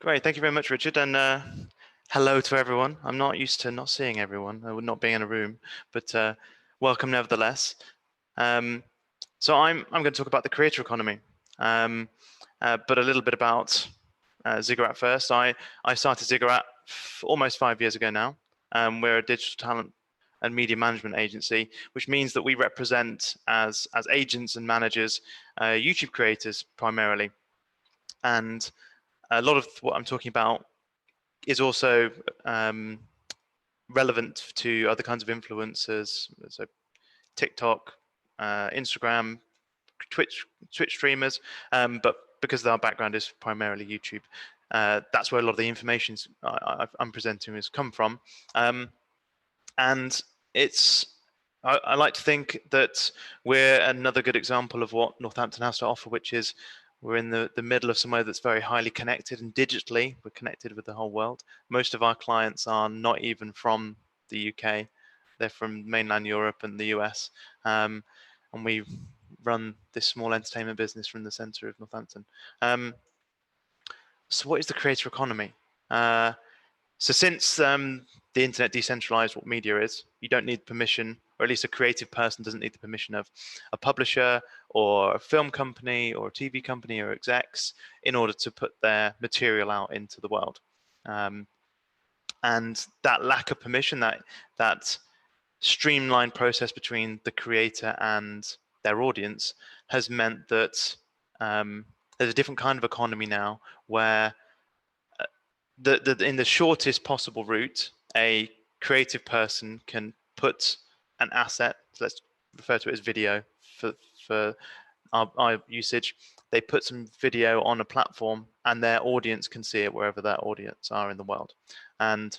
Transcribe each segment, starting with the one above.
Great, thank you very much, Richard, and hello to everyone. I'm not used to not seeing everyone, not being in a room, but welcome nevertheless. So I'm going to talk about the creator economy, but a little bit about Zigguratxyz first. I started Zigguratxyz almost 5 years ago now. We're a digital talent and media management agency, which means that we represent as agents and managers YouTube creators primarily, and a lot of what I'm talking about is also relevant to other kinds of influencers, so TikTok, Instagram, Twitch streamers, but because our background is primarily YouTube, that's where a lot of the information I'm presenting has come from, and I like to think that we're another good example of what Northampton has to offer, which is we're in the middle of somewhere that's very highly connected, and digitally we're connected with the whole world. Most of our clients are not even from the UK. They're from mainland Europe and the US. And we run this small entertainment business from the center of Northampton. So what is the creator economy? So since the internet decentralized what media is, you don't need permission, or at least a creative person doesn't need the permission of a publisher or a film company or a TV company or execs in order to put their material out into the world. And that lack of permission, that streamlined process between the creator and their audience has meant that there's a different kind of economy now where in the shortest possible route, a creative person can put an asset, so let's refer to it as video for our usage. They put some video on a platform and their audience can see it wherever their audience are in the world. And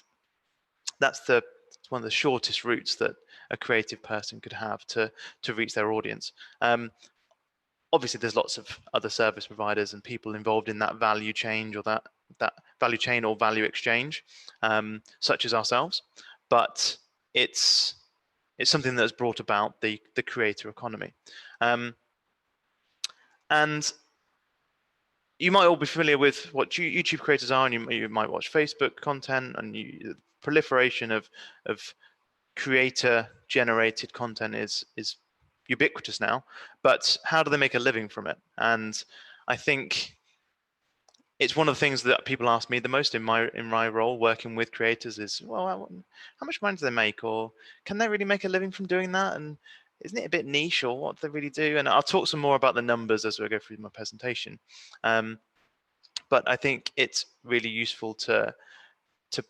that's one of the shortest routes that a creative person could have to reach their audience. Obviously, there's lots of other service providers and people involved in that value chain or that value chain or value exchange, such as ourselves. But it's something that has brought about the creator economy. And you might all be familiar with what YouTube creators are, and you might watch Facebook content, and the proliferation of creator-generated content is ubiquitous now. But how do they make a living from it? And I think it's one of the things that people ask me the most in my role working with creators is, well, how much money do they make, or can they really make a living from doing that? And isn't it a bit niche, or what do they really do? And I'll talk some more about the numbers as we go through my presentation. But I think it's really useful to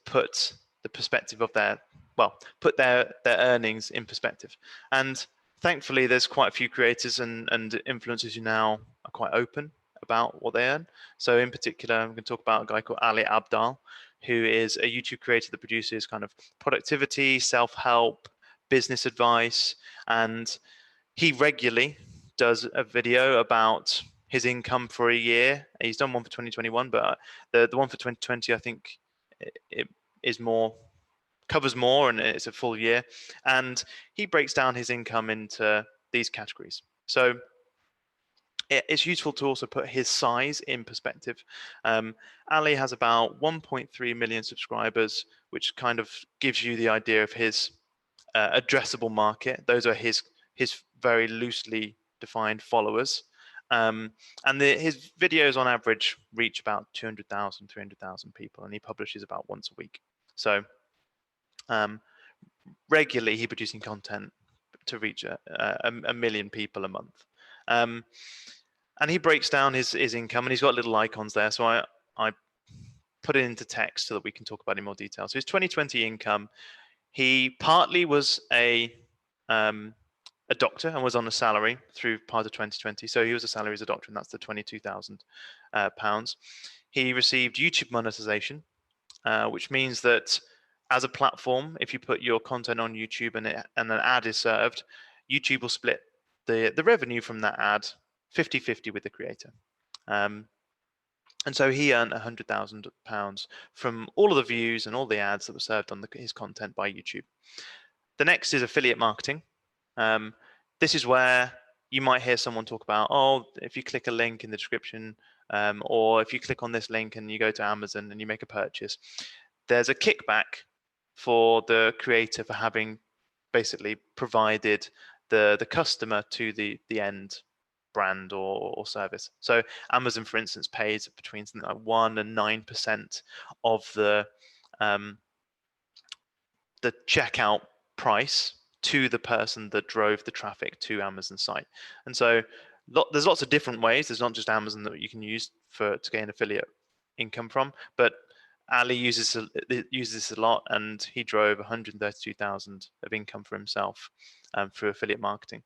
put the perspective of put their earnings in perspective. And thankfully, there's quite a few creators and influencers who now are quite open about what they earn. So in particular, I'm going to talk about a guy called Ali Abdal, who is a YouTube creator that produces kind of productivity, self-help, business advice, and he regularly does a video about his income for a year. He's done one for 2021, but the one for 2020, I think it is covers more, and it's a full year. And he breaks down his income into these categories. So it's useful to also put his size in perspective. Ali has about 1.3 million subscribers, which kind of gives you the idea of his addressable market. Those are his very loosely defined followers. And his videos on average reach about 200,000, 300,000 people, and he publishes about once a week. So regularly he's producing content to reach a million people a month. And he breaks down his income, and he's got little icons there. So I put it into text so that we can talk about it in more detail. So his 2020 income, he partly was a doctor and was on a salary through part of 2020. So he was a salary as a doctor, and that's the £22,000. He received YouTube monetization, which means that as a platform, if you put your content on YouTube and an ad is served, YouTube will split the revenue from that ad 50-50 with the creator. And so he earned £100,000 from all of the views and all the ads that were served on his content by YouTube. The next is affiliate marketing. This is where you might hear someone talk about, oh, if you click a link in the description, or if you click on this link and you go to Amazon and you make a purchase, there's a kickback for the creator for having basically provided the customer to the end brand or service. So Amazon, for instance, pays between something like 1% and 9% of the checkout price to the person that drove the traffic to Amazon site. And so there's lots of different ways. There's not just Amazon that you can use to gain affiliate income from, but Ali uses this a lot, and he drove 132,000 of income for himself through affiliate marketing.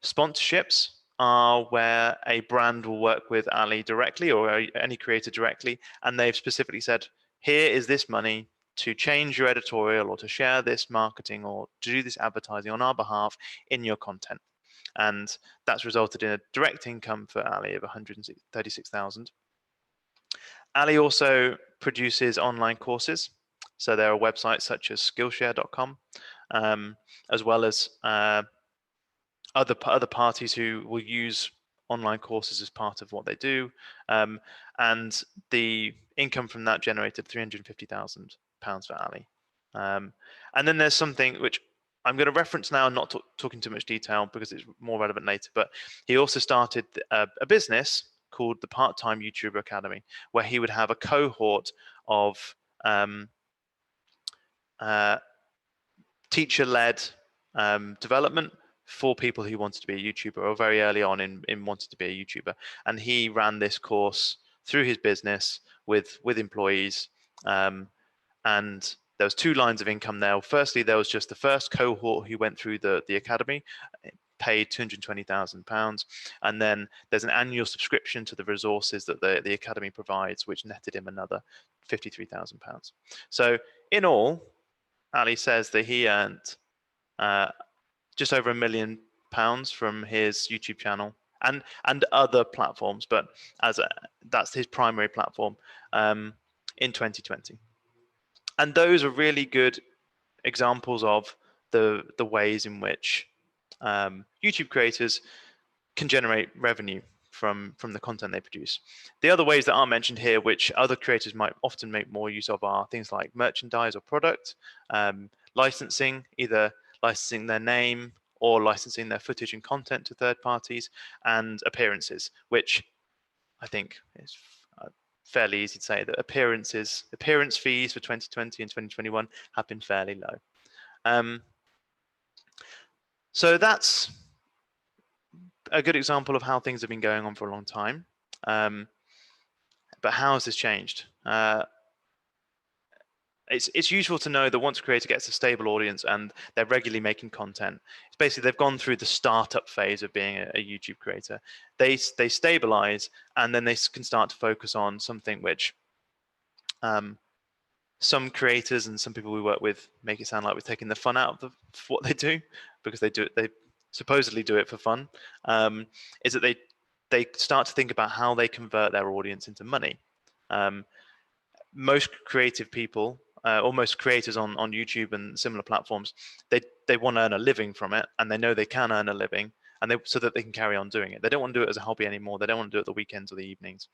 Sponsorships are where a brand will work with Ali directly or any creator directly, and they've specifically said, here is this money to change your editorial or to share this marketing or to do this advertising on our behalf in your content. And that's resulted in a direct income for Ali of 136,000. Ali also produces online courses. So there are websites such as Skillshare.com, as well as other parties who will use online courses as part of what they do, and the income from that generated £350,000 for Ali. And then there's something which I'm going to reference now, not talking too much detail because it's more relevant later. But he also started a business called the Part-Time YouTuber Academy, where he would have a cohort of teacher-led development for people who wanted to be a YouTuber or very early on in wanting to be a YouTuber. And he ran this course through his business with employees. And there was two lines of income there. Firstly, there was just the first cohort who went through the academy, paid £220,000, and then there's an annual subscription to the resources that the academy provides, which netted him another £53,000. So in all, Ali says that he earned just over £1 million from his YouTube channel and other platforms, but that's his primary platform in 2020. And those are really good examples of the ways in which YouTube creators can generate revenue from the content they produce. The other ways that aren't mentioned here, which other creators might often make more use of, are things like merchandise or product, licensing, either licensing their name or licensing their footage and content to third parties, and appearances, which I think is fairly easy to say that appearance fees for 2020 and 2021 have been fairly low. So that's a good example of how things have been going on for a long time. But how has this changed? It's useful to know that once a creator gets a stable audience and they're regularly making content, it's basically they've gone through the startup phase of being a YouTube creator. They stabilize, and then they can start to focus on something which some creators and some people we work with make it sound like we're taking the fun out of what they do, because they supposedly do it for fun. Is that they start to think about how they convert their audience into money. Most creative people, or most creators on YouTube and similar platforms, they want to earn a living from it, and they know they can earn a living, and so that they can carry on doing it. They don't want to do it as a hobby anymore. They don't want to do it the weekends or the evenings.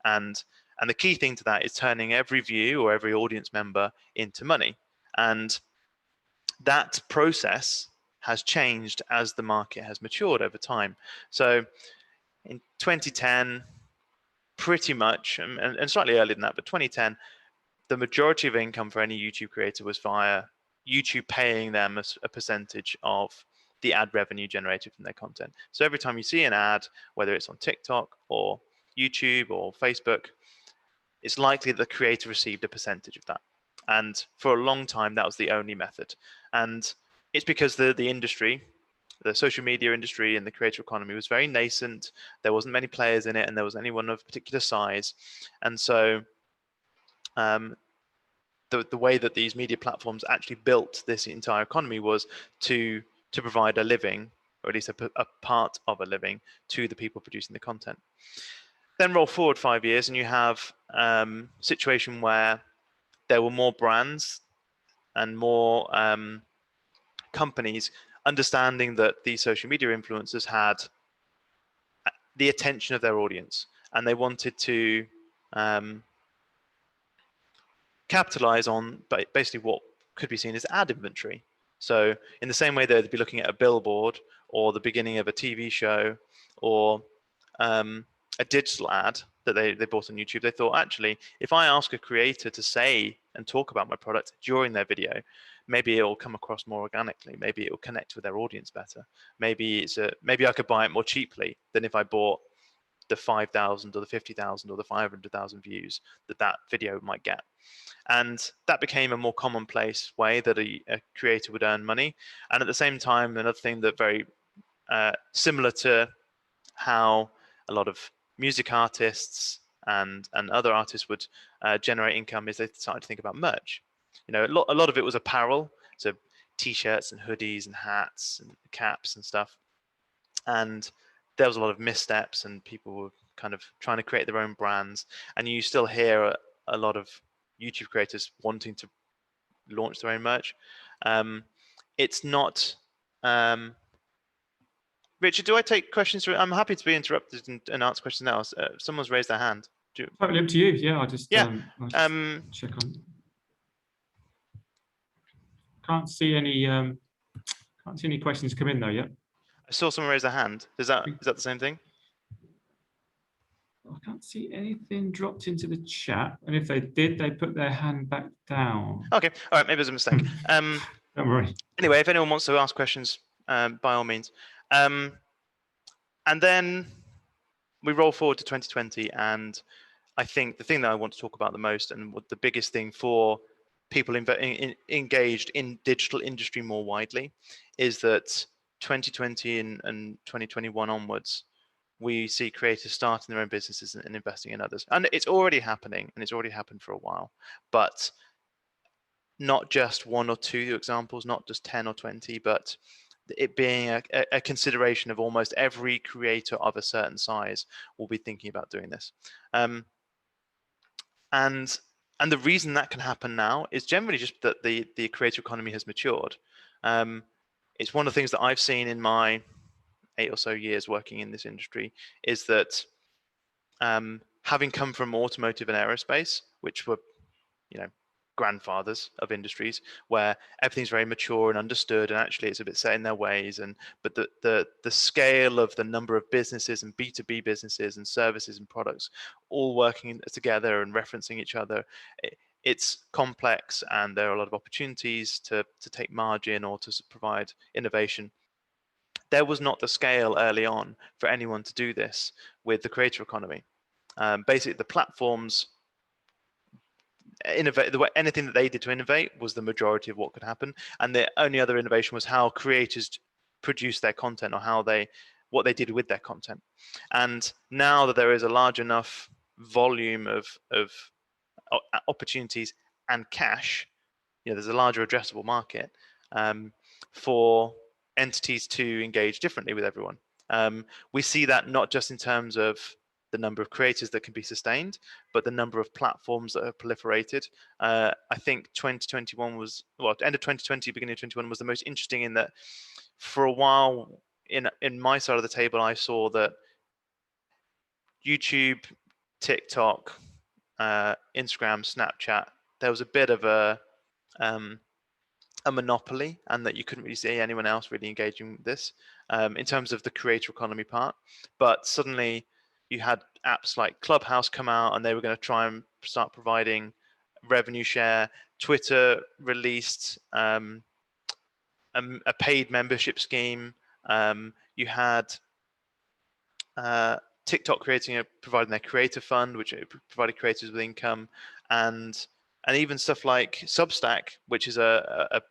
And the key thing to that is turning every view or every audience member into money. And that process has changed as the market has matured over time. So in 2010, pretty much, and slightly earlier than that, but 2010, the majority of income for any YouTube creator was via YouTube paying them a percentage of the ad revenue generated from their content. So every time you see an ad, whether it's on TikTok or YouTube or Facebook, it's likely that the creator received a percentage of that. And for a long time, that was the only method. And it's because the industry, the social media industry and the creator economy, was very nascent. There wasn't many players in it, and there wasn't anyone of particular size. And so the way that these media platforms actually built this entire economy was to provide a living, or at least a part of a living, to the people producing the content. Then roll forward 5 years and you have a situation where there were more brands and more companies understanding that these social media influencers had the attention of their audience, and they wanted to capitalize on basically what could be seen as ad inventory. So in the same way they'd be looking at a billboard or the beginning of a TV show or a digital ad that they bought on YouTube, they thought, actually, if I ask a creator to say and talk about my product during their video, maybe it will come across more organically. Maybe it will connect with their audience better. Maybe maybe I could buy it more cheaply than if I bought the 5,000 or the 50,000 or the 500,000 views that video might get. And that became a more commonplace way that a creator would earn money. And at the same time, another thing that very similar to how a lot of music artists and other artists would generate income is they started to think about merch. You know, a lot of it was apparel, so t-shirts and hoodies and hats and caps and stuff. And there was a lot of missteps, and people were kind of trying to create their own brands. And you still hear a lot of YouTube creators wanting to launch their own merch. It's not. Richard, do I take questions? I'm happy to be interrupted and answer questions now. Someone's raised their hand. Totally up to you. Yeah, I'll just check on. Can't see any questions come in though yet. I saw someone raise their hand. Is that the same thing? I can't see anything dropped into the chat, and if they did, they put their hand back down. Okay, all right, maybe it was a mistake. Don't worry. Anyway, if anyone wants to ask questions, by all means. And then we roll forward to 2020, and I think the thing that I want to talk about the most, and what the biggest thing for people engaged in digital industry more widely, is that 2020 and 2021 onwards, we see creators starting their own businesses and investing in others. And it's already happening, and it's already happened for a while. But not just one or two examples, not just 10 or 20, but it being a consideration of almost every creator of a certain size will be thinking about doing this. And the reason that can happen now is generally just that the creator economy has matured. It's one of the things that I've seen in my 8 or so years working in this industry, is that having come from automotive and aerospace, which were, you know, grandfathers of industries where everything's very mature and understood, and actually it's a bit set in their ways, but the scale of the number of businesses and B2B businesses and services and products all working together and referencing each other, it's complex, and there are a lot of opportunities to take margin or to provide innovation. There was not the scale early on for anyone to do this with the creator economy. Basically, the platforms innovate, anything that they did to innovate was the majority of what could happen, and the only other innovation was how creators produce their content, or what they did with their content. And now that there is a large enough volume of opportunities and cash, you know, there's a larger addressable market for entities to engage differently with everyone. We see that not just in terms of the number of creators that can be sustained, but the number of platforms that have proliferated. I think 2021 was, well, end of 2020, beginning of 2021 was the most interesting, in that for a while in my side of the table, I saw that YouTube, TikTok, Instagram, Snapchat, there was a bit of a monopoly, and that you couldn't really see anyone else really engaging with this in terms of the creator economy part. But suddenly you had apps like Clubhouse come out, and they were going to try and start providing revenue share. Twitter released a paid membership scheme. You had TikTok providing their creator fund, which provided creators with income, and even stuff like Substack, which is a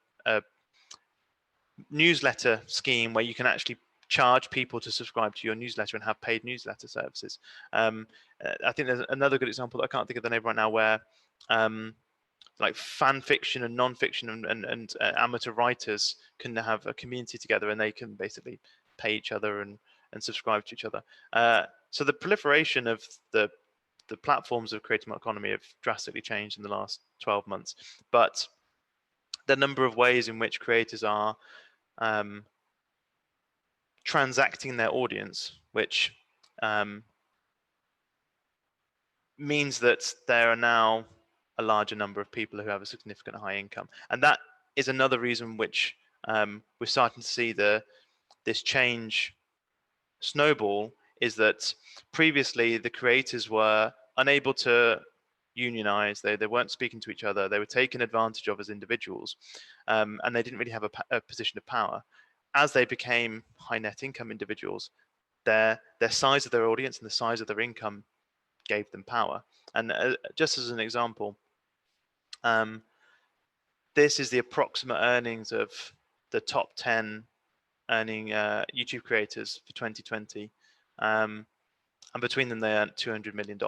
newsletter scheme where you can actually charge people to subscribe to your newsletter and have paid newsletter services. I think there's another good example that I can't think of the name right now, where like fan fiction and non-fiction and amateur writers can have a community together, and they can basically pay each other and subscribe to each other. So the proliferation of the platforms of creative economy have drastically changed in the last 12 months. But the number of ways in which creators are transacting their audience, which means that there are now a larger number of people who have a significant high income, and that is another reason which we're starting to see this change snowball. Is that previously the creators were unable to unionize, they weren't speaking to each other, they were taken advantage of as individuals, and they didn't really have a position of power. As they became high net income individuals, their size of their audience and the size of their income gave them power. And just as an example, this is the approximate earnings of the top 10 earning YouTube creators for 2020. And between them, they earned $200 million.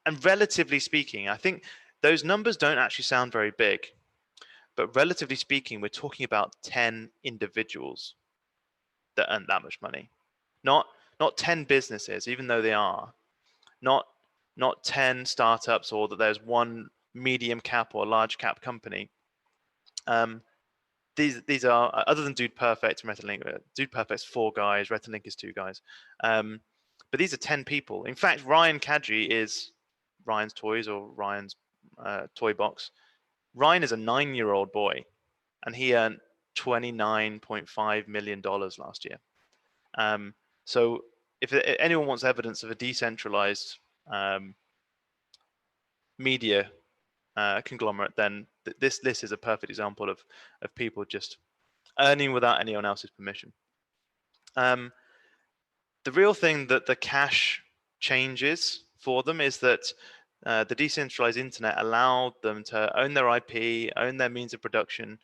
And relatively speaking, I think those numbers don't actually sound very big, but relatively speaking, we're talking about 10 individuals that earn that much money. Not 10 businesses, even though they are. Not 10 startups, or that there's one medium cap or large cap company. These are, other than Dude Perfect and Retinlink. Dude Perfect's 4 guys, Retinlink is 2 guys. But these are 10 people. In fact, Ryan Kadji is Ryan's Toys, or Ryan's Toy Box. Ryan is a 9-year-old boy, and he earned $29.5 million last year. So if anyone wants evidence of a decentralized media conglomerate, then this is a perfect example of people just earning without anyone else's permission. The real thing that the cash changes for them is that the decentralized internet allowed them to own their IP, own their means of production.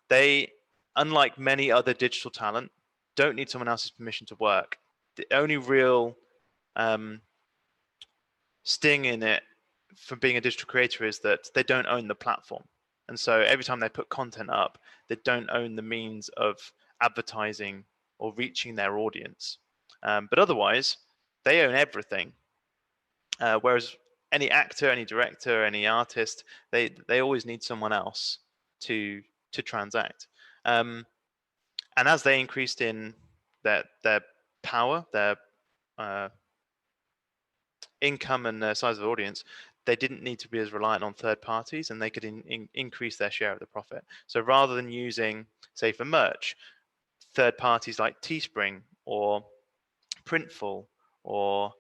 They, unlike many other digital talent, don't need someone else's permission to work. The only real sting in it for being a digital creator is that they don't own the platform. And so every time they put content up, they don't own the means of advertising or reaching their audience. But otherwise, they own everything. Whereas any actor, any director, any artist, they always need someone else to transact. And as they increased in their power, their income and their size of the audience, they didn't need to be as reliant on third parties, and they could increase their share of the profit. So rather than using, say, for merch, third parties like Teespring or Printful, or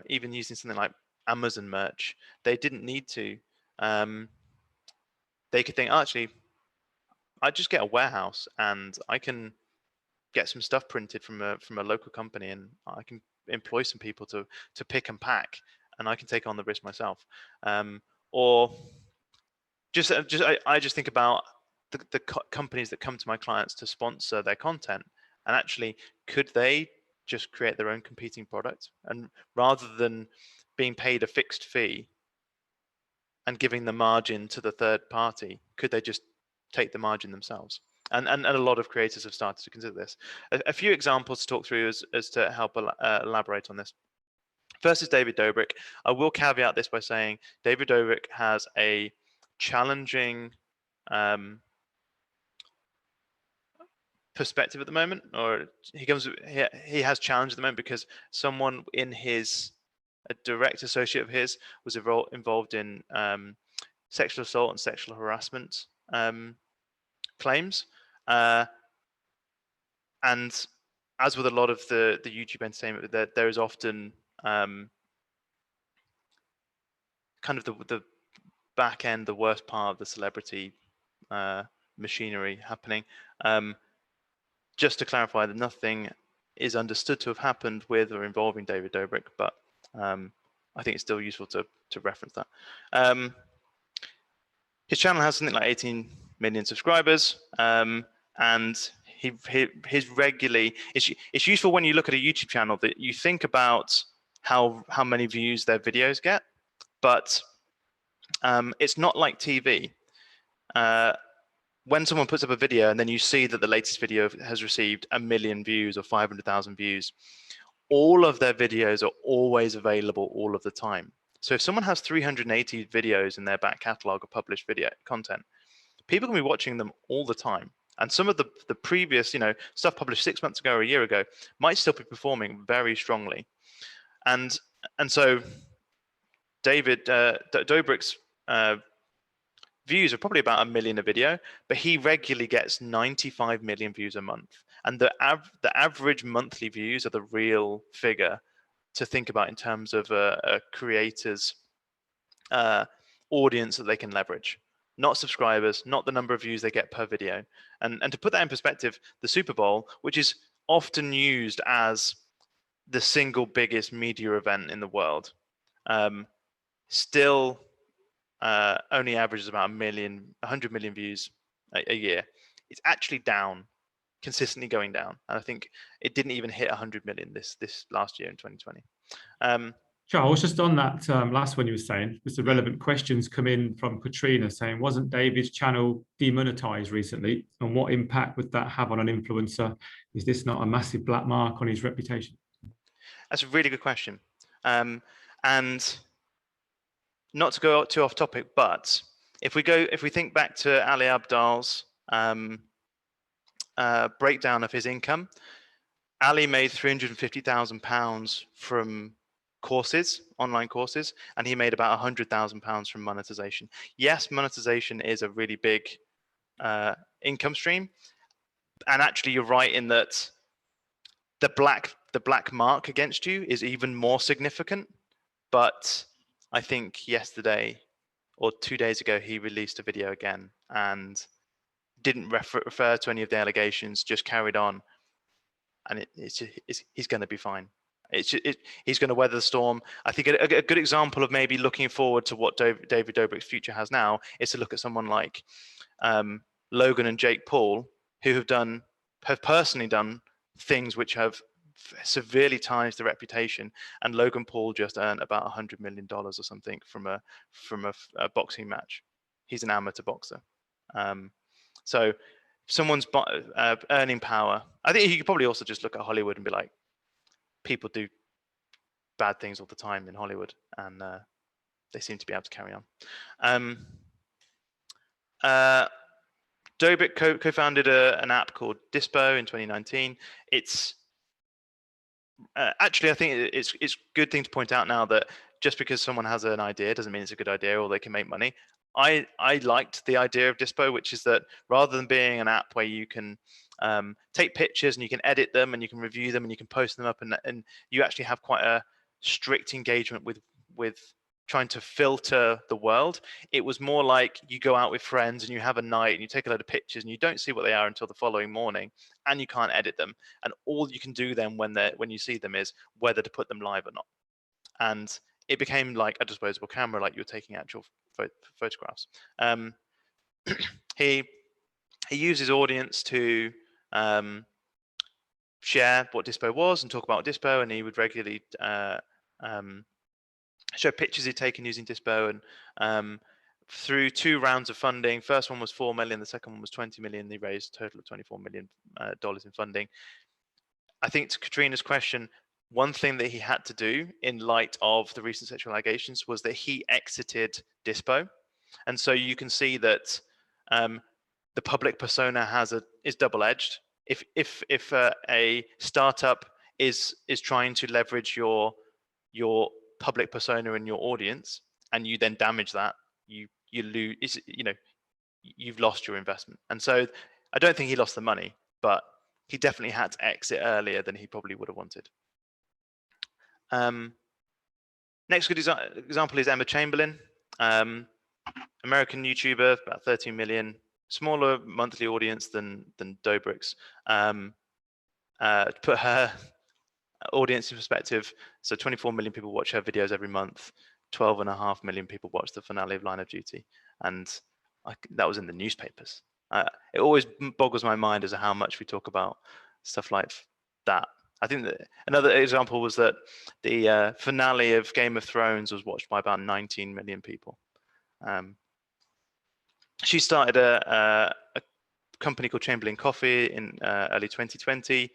even using something like Amazon merch, they didn't need to. They could think, oh, actually, I just get a warehouse and I can get some stuff printed from a local company, and I can employ some people to pick and pack, and I can take on the risk myself. Or I just think about the companies that come to my clients to sponsor their content, and actually, could they just create their own competing product? And rather than being paid a fixed fee and giving the margin to the third party, could they just take the margin themselves? And a lot of creators have started to consider this. A few examples to talk through as to help elaborate on this. First is David Dobrik. I will caveat this by saying David Dobrik has a challenging perspective at the moment, or he has challenge at the moment because someone in a direct associate of his was involved in sexual assault and sexual harassment claims, and as with a lot of the YouTube entertainment, there is often kind of the back end, the worst part of the celebrity machinery happening. Just to clarify that nothing is understood to have happened with or involving David Dobrik, but I think it's still useful to reference that. His channel has something like 18 million subscribers, and his regularly, it's useful when you look at a YouTube channel that you think about how many views their videos get, but it's not like TV. When someone puts up a video and then you see that the latest video has received 1 million views or 500,000 views, all of their videos are always available all of the time. So if someone has 380 videos in their back catalog of published video content, people can be watching them all the time. And some of the previous, stuff published 6 months ago or a year ago might still be performing very strongly. And so David Dobrik's views are probably about 1 million a video, but he regularly gets 95 million views a month. And the average monthly views are the real figure to think about in terms of a creator's audience that they can leverage, not subscribers, not the number of views they get per video. And to put that in perspective, the Super Bowl, which is often used as the single biggest media event in the world, still only averages about 100 million views a year. It's actually down, consistently going down. And I think it didn't even hit 100 million this last year in 2020. Charles, just on that last one you were saying, just the relevant questions come in from Katrina saying, wasn't David's channel demonetized recently? And what impact would that have on an influencer? Is this not a massive black mark on his reputation? That's a really good question. And not to go too off topic, but if we think back to Ali Abdaal's breakdown of his income, Ali made £350,000 from courses, online courses, and he made about £100,000 from monetization. Yes, monetization is a really big income stream, and actually you're right in that the black mark against you is even more significant. But I think yesterday or 2 days ago he released a video again and didn't refer to any of the allegations, just carried on, and he's going to be fine. He's going to weather the storm. I think a good example of maybe looking forward to what David Dobrik's future has now is to look at someone like Logan and Jake Paul, who have personally done things which have severely tarnished the reputation. And Logan Paul just earned about $100 million or something from a boxing match. He's an amateur boxer. So if someone's earning power, I think you could probably also just look at Hollywood and be like, people do bad things all the time in Hollywood, and they seem to be able to carry on. Dobrik co-founded an app called Dispo in 2019. It's actually, I think it's a good thing to point out now that just because someone has an idea doesn't mean it's a good idea or they can make money. I liked the idea of Dispo, which is that rather than being an app where you can take pictures and you can edit them and you can review them and you can post them up, and you actually have quite a strict engagement with trying to filter the world. It was more like you go out with friends and you have a night and you take a load of pictures and you don't see what they are until the following morning, and you can't edit them, and all you can do then when you see them is whether to put them live or not. And it became like a disposable camera, like you're taking actual photographs. He used his audience to share what Dispo was and talk about Dispo, and he would regularly show pictures he'd taken using Dispo. And through 2 rounds of funding, first one was 4 million, the second one was 20 million. They raised a total of $24 million in funding. I think to Katrina's question, one thing that he had to do in light of the recent sexual allegations was that he exited Dispo. And so you can see that the public persona is double-edged. If a startup is trying to leverage your public persona and your audience, and you then damage that, you lose. You've lost your investment. And so I don't think he lost the money, but he definitely had to exit earlier than he probably would have wanted. Next good example is Emma Chamberlain, American YouTuber, about 13 million, smaller monthly audience than Dobrik's. To put her audience in perspective, so 24 million people watch her videos every month, 12.5 million people watch the finale of Line of Duty, and that was in the newspapers. It always boggles my mind as to how much we talk about stuff like that. I think that another example was that the finale of Game of Thrones was watched by about 19 million people. She started a company called Chamberlain Coffee in early 2020.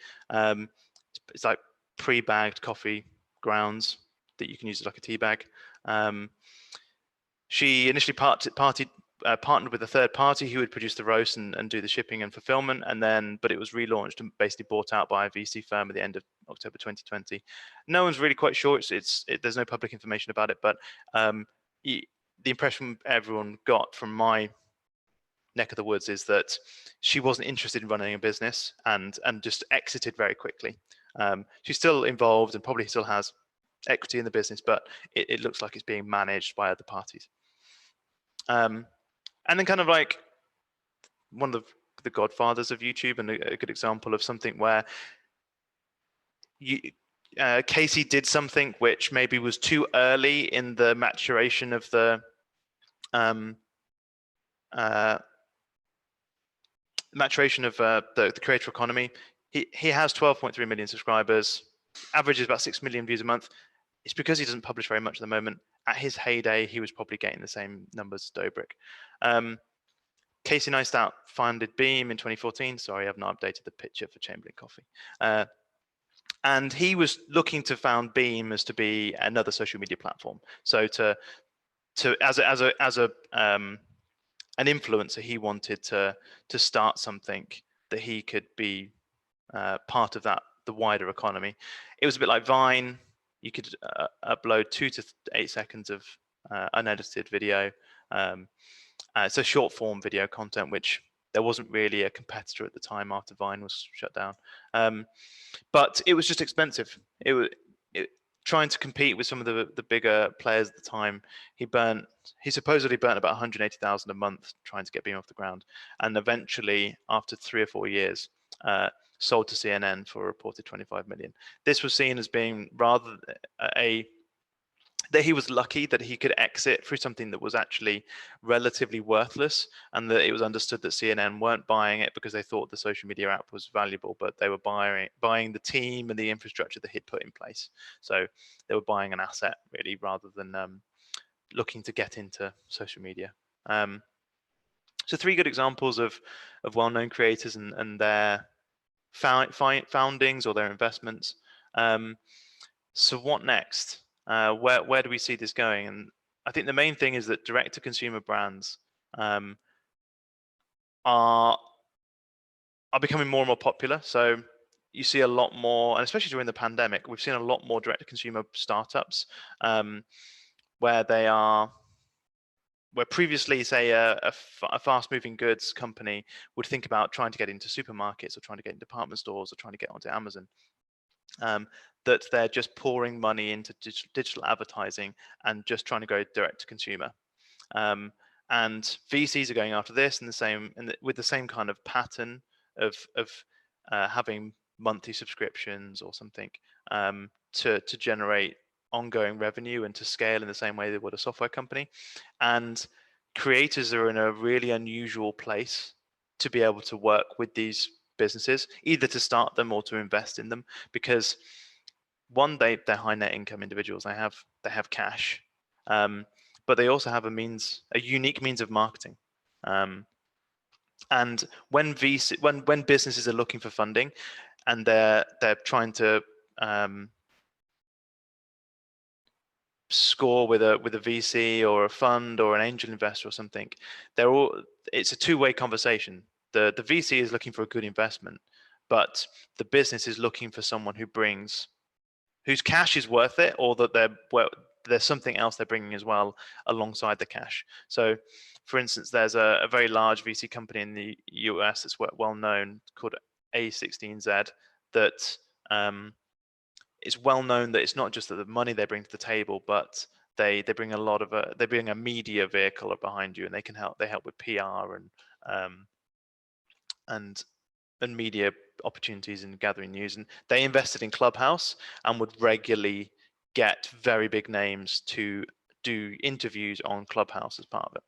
It's like pre-bagged coffee grounds that you can use as like a tea bag. She initially partnered with a third party who would produce the roast and do the shipping and fulfillment, but it was relaunched and basically bought out by a VC firm at the end of October 2020. No one's really quite sure. There's no public information about it, but the impression everyone got from my neck of the woods is that she wasn't interested in running a business and just exited very quickly. She's still involved and probably still has equity in the business, but it looks like it's being managed by other parties. And then kind of like one of the godfathers of YouTube, and a good example of something where Casey did something which maybe was too early in the maturation of the the creator economy. He has 12.3 million subscribers, averages about 6 million views a month. It's because he doesn't publish very much at the moment. At his heyday, he was probably getting the same numbers as Dobrik. Casey Neistat founded Beam in 2014. Sorry, I've not updated the picture for Chamberlain Coffee. And he was looking to found Beam as to be another social media platform. So as an influencer, he wanted to start something that he could be part of the wider economy. It was a bit like Vine. You could upload 2 to 8 seconds of unedited video. So short form video content, which there wasn't really a competitor at the time after Vine was shut down. But it was just expensive. Trying to compete with some of the bigger players at the time, he supposedly burnt about 180,000 a month trying to get Beam off the ground, and eventually, after 3 or 4 years, sold to CNN for a reported 25 million. This was seen as being rather that he was lucky that he could exit through something that was actually relatively worthless, and that it was understood that CNN weren't buying it because they thought the social media app was valuable, but they were buying the team and the infrastructure that he'd put in place. So they were buying an asset really, rather than looking to get into social media. So 3 good examples of well-known creators and their foundings or their investments. So what next? Where do we see this going? And I think the main thing is that direct-to-consumer brands are becoming more and more popular. So you see a lot more, and especially during the pandemic, we've seen a lot more direct-to-consumer startups where previously, say, a fast-moving goods company would think about trying to get into supermarkets or trying to get into department stores or trying to get onto Amazon. That they're just pouring money into digital advertising and just trying to go direct to consumer. And VCs are going after this with the same kind of pattern of having monthly subscriptions or something to generate ongoing revenue and to scale in the same way they would a software company. And creators are in a really unusual place to be able to work with these businesses, either to start them or to invest in them, because one, they're high net income individuals. They have cash, but they also have a unique means of marketing. And when businesses are looking for funding, and they're trying to score with a VC or a fund or an angel investor or something, it's a two-way conversation. The VC is looking for a good investment, but the business is looking for someone whose cash is worth it, or that there's something else they're bringing as well alongside the cash. So, for instance, there's a very large VC company in the US that's well known called A16Z that it's well known that it's not just that the money they bring to the table, but they bring a media vehicle behind you, and they help with PR and media opportunities and gathering news. And they invested in Clubhouse and would regularly get very big names to do interviews on Clubhouse as part of it.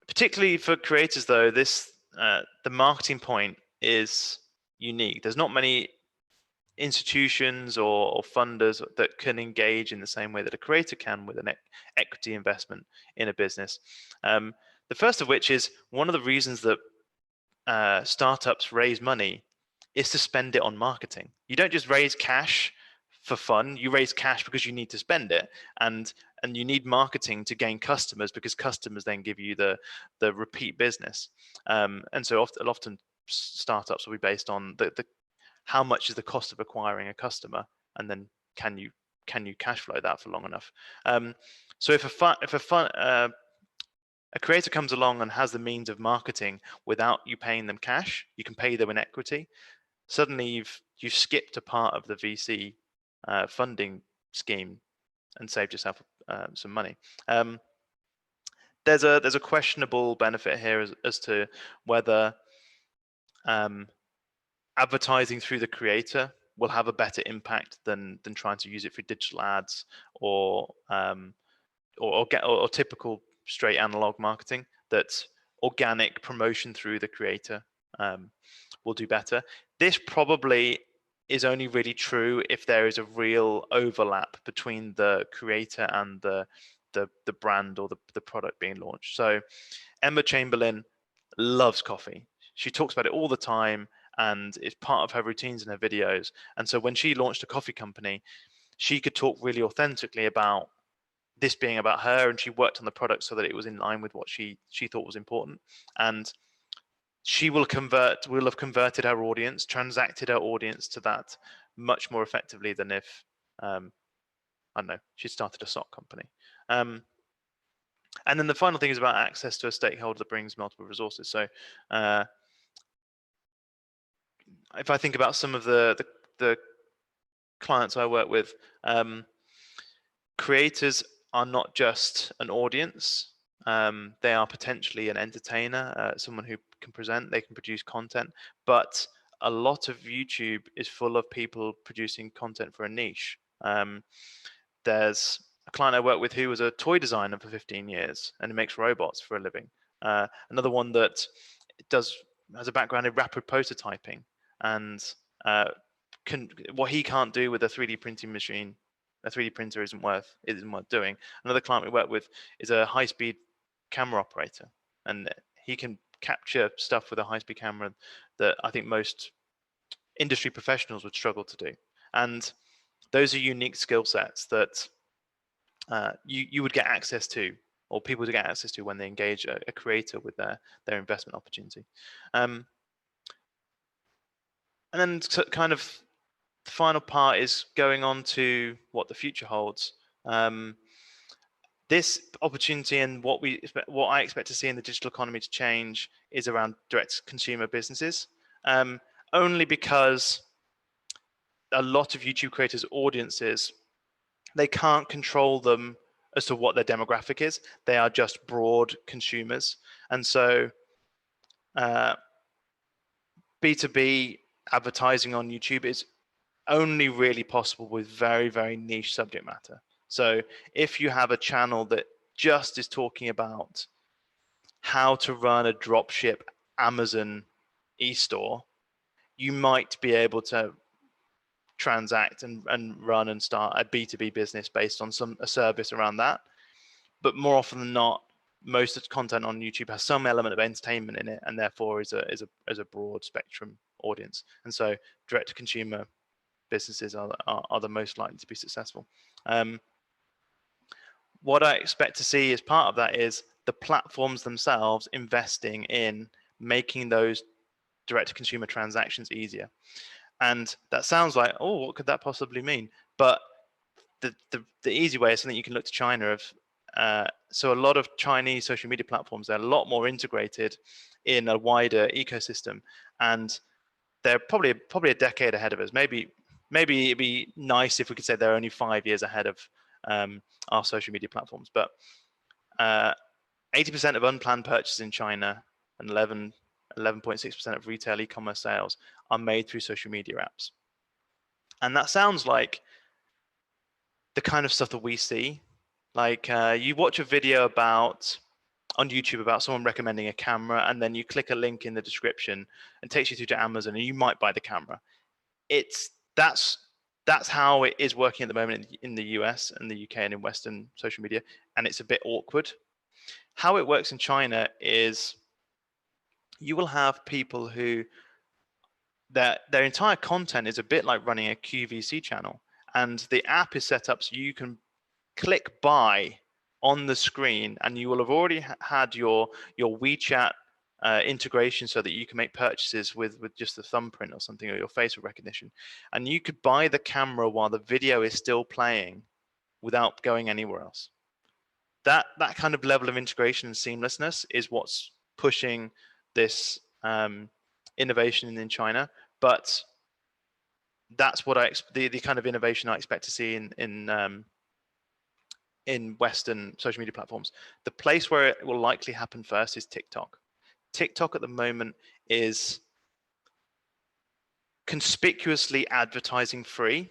Particularly for creators, though, the marketing point is unique. There's not many institutions or funders that can engage in the same way that a creator can with an equity investment in a business. The first of which is one of the reasons that startups raise money is to spend it on marketing. You don't just raise cash for fun. You raise cash because you need to spend it. And and you need marketing to gain customers, because customers then give you the repeat business. And so often startups will be based on the how much is the cost of acquiring a customer, and then can you cash flow that for long enough. So if a creator comes along and has the means of marketing without you paying them cash, you can pay them in equity. Suddenly you've skipped a part of the VC funding scheme and saved yourself some money. There's a questionable benefit here as to whether advertising through the creator will have a better impact than trying to use it for digital ads or typical straight analog marketing. That organic promotion through the creator will do better. This probably is only really true if there is a real overlap between the creator and the brand or the product being launched. So Emma Chamberlain loves coffee. She talks about it all the time, and it's part of her routines and her videos. And so when she launched a coffee company, she could talk really authentically about this being about her, and she worked on the product so that it was in line with what she thought was important. And she will have converted her audience, transacted her audience to that much more effectively than if I don't know, she started a sock company. And then the final thing is about access to a stakeholder that brings multiple resources. So if I think about some of the clients I work with, creators are not just an audience. They are potentially an entertainer, someone who can present, they can produce content, but a lot of YouTube is full of people producing content for a niche. There's a client I work with who was a toy designer for 15 years and he makes robots for a living. Another one that has a background in rapid prototyping, and what he can't do with a 3D printing machine, a 3D printer isn't worth doing. Another client we work with is a high-speed camera operator, and he can capture stuff with a high-speed camera that I think most industry professionals would struggle to do. And those are unique skill sets that you would get access to, or people would get access to when they engage a creator with their investment opportunity. And then kind of the final part is going on to what the future holds. This opportunity and what I expect to see in the digital economy to change is around direct consumer businesses, only because a lot of YouTube creators' audiences, they can't control them as to what their demographic is. They are just broad consumers. And so B2B advertising on YouTube is only really possible with very, very niche subject matter. So if you have a channel that just is talking about how to run a dropship Amazon e-store, you might be able to transact and run and start a B2B business based on a service around that. But more often than not, most of the content on YouTube has some element of entertainment in it, and therefore is a broad spectrum audience. And so direct to consumer businesses are the most likely to be successful. What I expect to see as part of that is the platforms themselves investing in making those direct to consumer transactions easier. And that sounds like, oh, what could that possibly mean? But the easy way is something you can look to China of. So a lot of Chinese social media platforms, they're a lot more integrated in a wider ecosystem, and they're probably a decade ahead of us. Maybe it'd be nice if we could say they're only 5 years ahead of our social media platforms. But 80% of unplanned purchases in China and 11.6% of retail e-commerce sales are made through social media apps. And that sounds like the kind of stuff that we see. Like you watch a video on YouTube about someone recommending a camera, and then you click a link in the description and it takes you through to Amazon, and you might buy the camera. That's how it is working at the moment in the US and the UK and in Western social media, and it's a bit awkward. How it works in China is you will have people who their entire content is a bit like running a QVC channel, and the app is set up so you can click buy on the screen, and you will have already had your WeChat integration so that you can make purchases with just the thumbprint or something, or your facial recognition, and you could buy the camera while the video is still playing without going anywhere else. That kind of level of integration and seamlessness is what's pushing this innovation in China. But that's what the kind of innovation I expect to see in Western social media platforms. The place where it will likely happen first is TikTok. TikTok at the moment is conspicuously advertising free,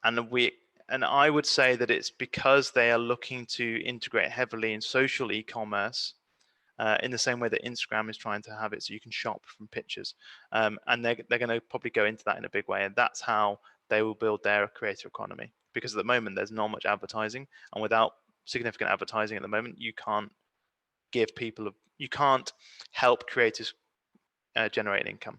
and I would say that it's because they are looking to integrate heavily in social e-commerce, in the same way that Instagram is trying to have it, so you can shop from pictures, and they're going to probably go into that in a big way, and that's how they will build their creator economy. Because at the moment there's not much advertising, and without significant advertising at the moment, you can't help creators generate income.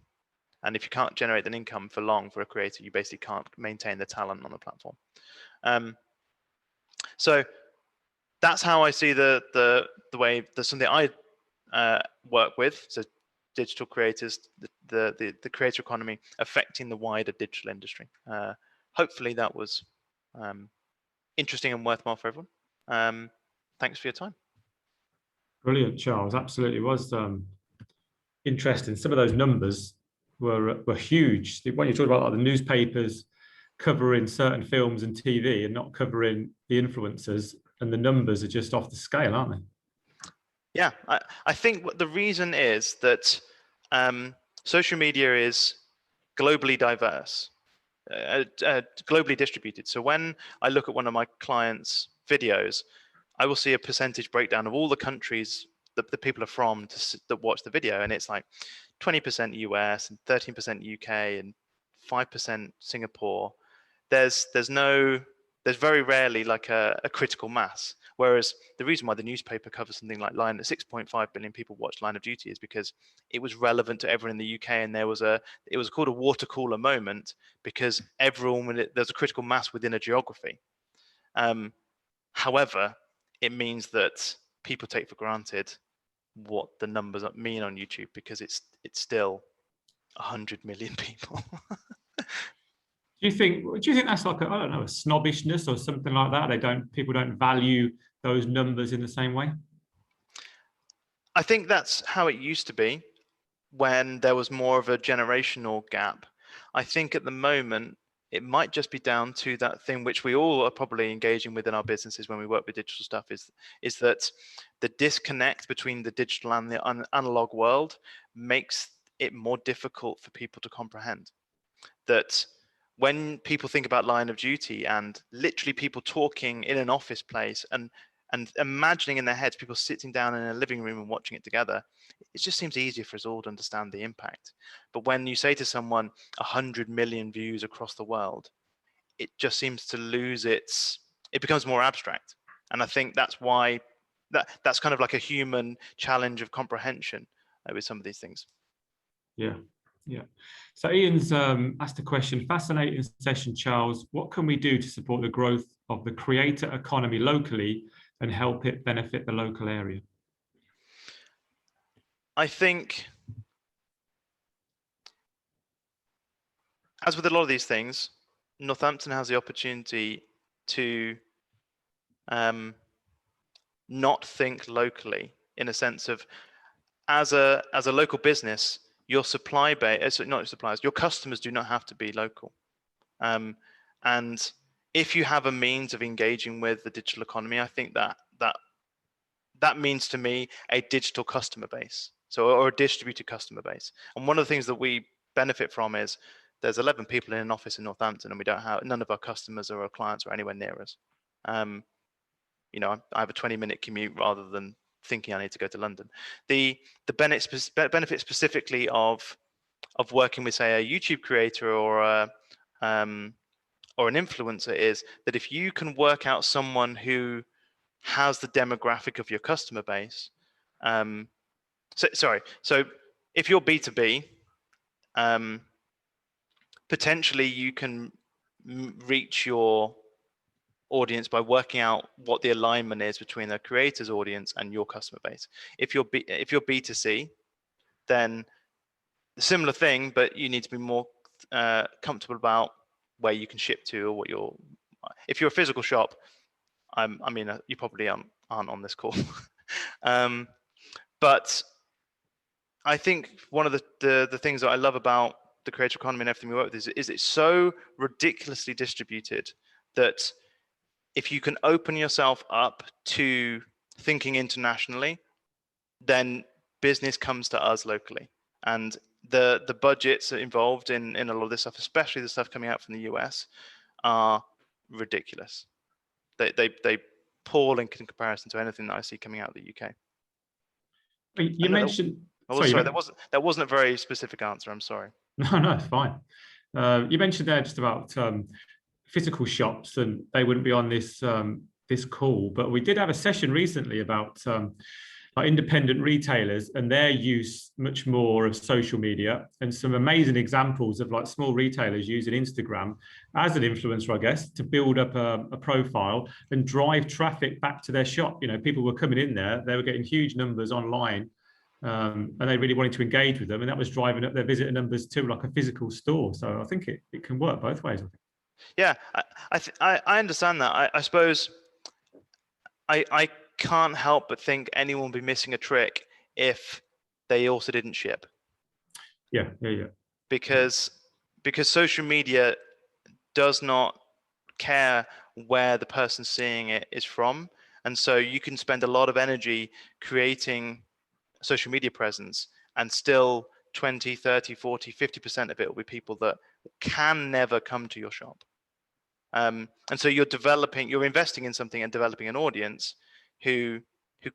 And if you can't generate an income for long for a creator, you basically can't maintain the talent on the platform. So that's how I see the way there's something I work with. So digital creators, the creator economy affecting the wider digital industry. Hopefully that was interesting and worthwhile for everyone. Thanks for your time. Brilliant, Charles. Absolutely was interesting. Some of those numbers were huge. When you talk about like the newspapers covering certain films and TV and not covering the influencers, and the numbers are just off the scale, aren't they? Yeah, I think the reason is that social media is globally diverse, globally distributed. So when I look at one of my clients' videos, I will see a percentage breakdown of all the countries that the people are from that watch the video, and it's like 20% US and 13% UK and 5% Singapore. There's very rarely like a critical mass. Whereas the reason why the newspaper covers something like 6.5 billion people watched Line of Duty is because it was relevant to everyone in the UK, and it was called a water cooler moment because there's a critical mass within a geography. However, it means that people take for granted what the numbers mean on YouTube because it's still 100 million people. Do you think that's like I don't know, a snobbishness or something like that? People don't value those numbers in the same way? I think that's how it used to be when there was more of a generational gap. I think at the moment it might just be down to that thing which we all are probably engaging with in our businesses when we work with digital stuff, is that the disconnect between the digital and the analog world makes it more difficult for people to comprehend. That when people think about Line of Duty and literally people talking in an office place and imagining in their heads people sitting down in a living room and watching it together, it just seems easier for us all to understand the impact. But when you say to someone 100 million views across the world, it just seems to lose it becomes more abstract. And I think that's why that's kind of like a human challenge of comprehension with some of these things. Yeah. So Ian's asked a question. Fascinating session, Charles. What can we do to support the growth of the creator economy locally and help it benefit the local area? I think, as with a lot of these things, Northampton has the opportunity to not think locally, in a sense of, as a local business, your supply base, not suppliers, your customers do not have to be local. And if you have a means of engaging with the digital economy, I think that means to me a digital customer base, or a distributed customer base. And one of the things that we benefit from is there's 11 people in an office in Northampton, and none of our customers or our clients are anywhere near us. You know, I have a 20-minute commute rather than thinking I need to go to London. The benefit specifically of working with, say, a YouTube creator or an influencer is that if you can work out someone who has the demographic of your customer base, so if you're B2B, potentially you can reach your audience by working out what the alignment is between the creator's audience and your customer base. If you're B2C, then a similar thing, but you need to be more comfortable about where you can ship to, or what you're. If you're a physical shop, I mean, you probably aren't on this call, but I think one of the things that I love about the creator economy and everything we work with is it's so ridiculously distributed that if you can open yourself up to thinking internationally, then business comes to us locally. And the budgets involved in a lot of this stuff, especially the stuff coming out from the US, are ridiculous. They pall in comparison to anything that I see coming out of the UK. You mentioned. Sorry, that wasn't a very specific answer. I'm sorry. No, it's fine. You mentioned there just about physical shops, and they wouldn't be on this this call, but we did have a session recently about independent retailers and their use much more of social media, and some amazing examples of like small retailers using Instagram as an influencer, I guess, to build up a profile and drive traffic back to their shop. You know, people were coming in there, they were getting huge numbers online. And they really wanted to engage with them, and that was driving up their visitor numbers to like a physical store. So I think it can work both ways, I think. Yeah, I understand that. I suppose I can't help but think anyone would be missing a trick if they also didn't ship. Yeah. Because social media does not care where the person seeing it is from, and so you can spend a lot of energy creating social media presence, and still 20, 30, 40, 50% of it will be people that can never come to your shop. And so you're investing in something and developing an audience who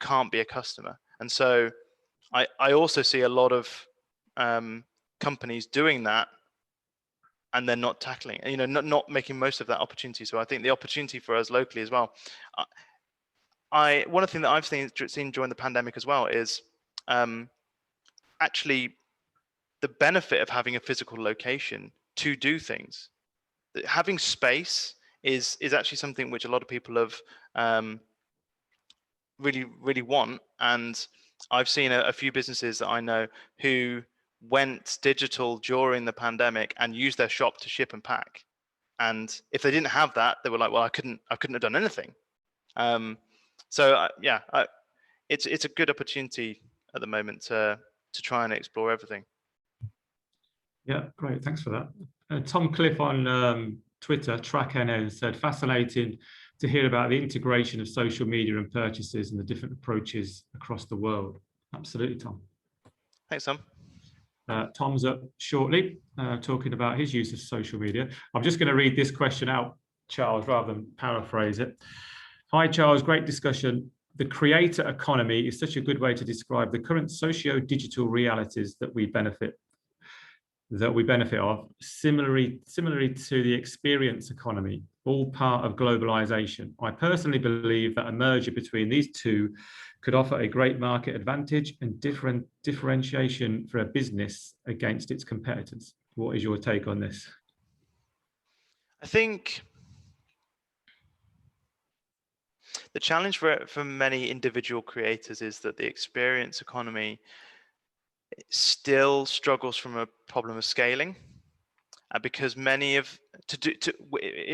can't be a customer. And so I also see a lot of companies doing that, and they're not tackling, not making most of that opportunity. So I think the opportunity for us locally as well. One of the things that I've seen during the pandemic as well is actually the benefit of having a physical location to do things. Having space is actually something which a lot of people have really want. And I've seen a few businesses that I know who went digital during the pandemic and used their shop to ship and pack. And if they didn't have that, they were like, well, I couldn't have done anything. It's a good opportunity at the moment to try and explore everything. Yeah, great. Thanks for that. Tom Cliff on Twitter, TrackNN, said, fascinating to hear about the integration of social media and purchases and the different approaches across the world. Absolutely, Tom. Thanks, Tom. Tom's up shortly, talking about his use of social media. I'm just going to read this question out, Charles, rather than paraphrase it. Hi, Charles. Great discussion. The creator economy is such a good way to describe the current socio-digital realities that we benefit of, similarly to the experience economy, all part of globalization. I personally believe that a merger between these two could offer a great market advantage and differentiation for a business against its competitors. What is your take on this? I think the challenge for many individual creators is that the experience economy still struggles from a problem of scaling, because in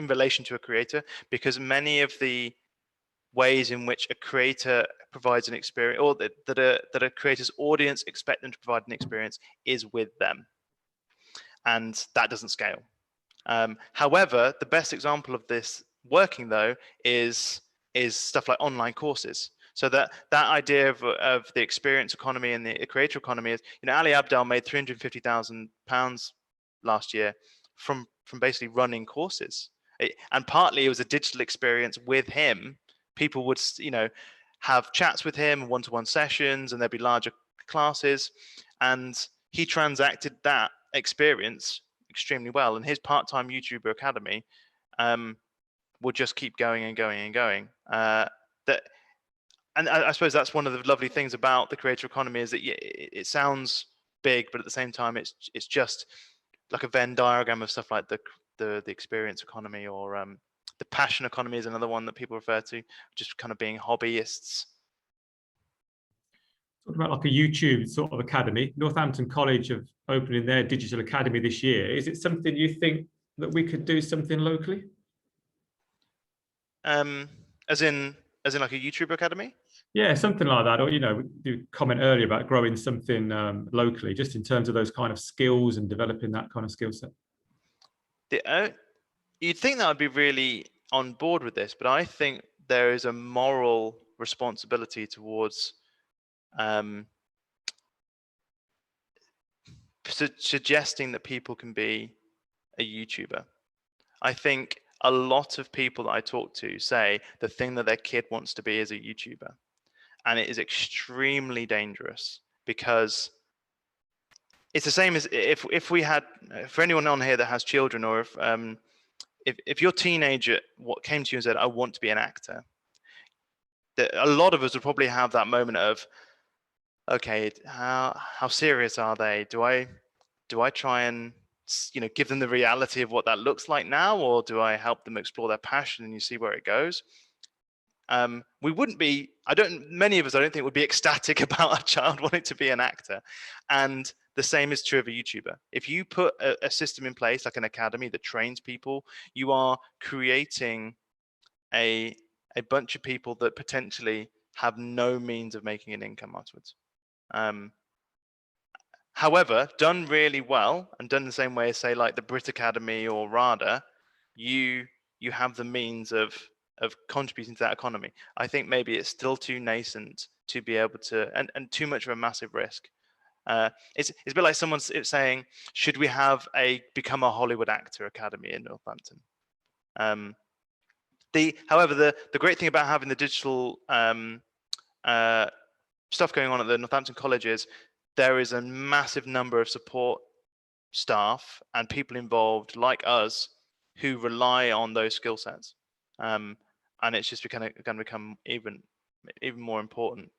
relation to a creator, because many of the ways in which a creator provides an experience, or that a creator's audience expect them to provide an experience, is with them, and that doesn't scale. However, the best example of this working though is stuff like online courses. So that idea of the experience economy and the creator economy is, Ali Abdaal made £350,000 last year from basically running courses, and partly it was a digital experience with him. People would have chats with him, one-to-one sessions, and there'd be larger classes, and he transacted that experience extremely well, and his part-time YouTuber academy will just keep going and going and going. And I suppose that's one of the lovely things about the creator economy, is that it sounds big, but at the same time, it's just like a Venn diagram of stuff like the experience economy, or The passion economy is another one that people refer to, just kind of being hobbyists. Talk about like a YouTube sort of academy. Northampton College have opening their digital academy this year. Is it something you think that we could do something locally? As in like a YouTube academy? Yeah, something like that. Or, you comment earlier about growing something locally, just in terms of those kind of skills and developing that kind of skill set. You'd think that I'd be really on board with this, but I think there is a moral responsibility towards suggesting that people can be a YouTuber. I think a lot of people that I talk to say the thing that their kid wants to be is a YouTuber. And it is extremely dangerous, because it's the same as if we had, for anyone on here that has children, or if your teenager came to you and said, I want to be an actor, a lot of us would probably have that moment of, okay, how serious are they? Do I try and give them the reality of what that looks like now, or do I help them explore their passion and you see where it goes? We wouldn't be, many of us, I don't think, would be ecstatic about a child wanting to be an actor. And the same is true of a YouTuber. If you put a system in place, like an academy that trains people, you are creating a bunch of people that potentially have no means of making an income afterwards. However, done really well and done the same way as, say, like the Brit Academy or RADA, you have the means of contributing to that economy. I think maybe it's still too nascent to be able to, and too much of a massive risk. It's a bit like someone saying, should we have become a Hollywood actor academy in Northampton? However, the great thing about having the digital stuff going on at the Northampton College is there is a massive number of support staff and people involved like us who rely on those skill sets. And it's just going to become even more important.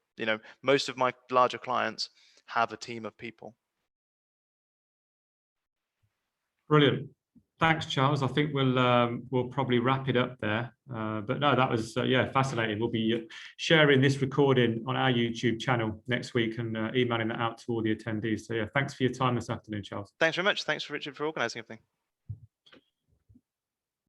Most of my larger clients have a team of people. Brilliant. Thanks, Charles. I think we'll probably wrap it up there. But no, that was fascinating. We'll be sharing this recording on our YouTube channel next week and emailing that out to all the attendees. So yeah, thanks for your time this afternoon, Charles. Thanks very much. Thanks, Richard, for organising everything.